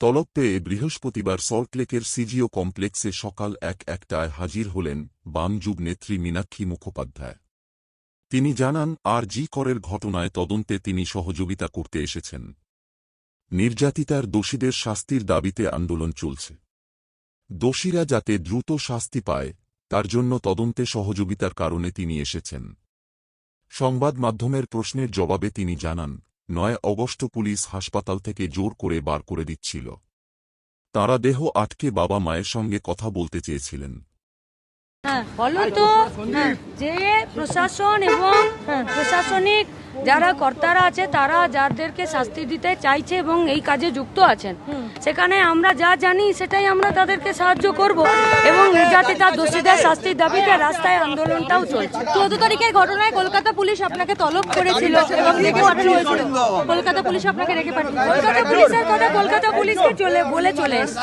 তলব পেয়ে বৃহস্পতিবার সল্টলেকের সিজিও কমপ্লেক্সে সকাল ১:০১টায় হাজির হলেন বাম যুব নেত্রী মীনাক্ষী মুখোপাধ্যায়। তিনি জানান, আর.জি. করের ঘটনায় তদন্তে তিনি সহযোগিতা করতে এসেছেন। নির্যাতিতার দোষীদের শাস্তির দাবিতে আন্দোলন চলছে। দোষীরা যাতে দ্রুত শাস্তি পায় তার জন্য তদন্তে সহযোগিতার কারণে তিনি এসেছেন। সংবাদ মাধ্যমের প্রশ্নের জবাবে তিনি জানান, ৯ অগস্ট পুলিশ হাসপাতাল থেকে জোর করে বার করে দিচ্ছিল। তাঁরা দেহ আটকে বাবা মায়ের সঙ্গে কথা বলতে চেয়েছিলেন। ফলত যে প্রশাসন এবং প্রশাসনিক যারা কর্তারা আছে তারা যাদেরকে শাস্তি দিতে চাইছে এবং এই কাজে যুক্ত আছেন, সেখানে আমরা যা জানি সেটাই আমরা তাদেরকে সাহায্য করব এবং নির্যাতিতা দোষীদের শাস্তির দাবিতে রাস্তায় আন্দোলনটাও চলছে। 14 তারিখের ঘটনায় কলকাতা পুলিশ আপনাকে তলব করেছিল এবং রেখে পাঠানো হয়েছিল। কলকাতা পুলিশ আপনাকে রেখে পাঠিয়েছিল। কলকাতা পুলিশের কথা কলকাতা পুলিশকে বলে চলে এসেছে।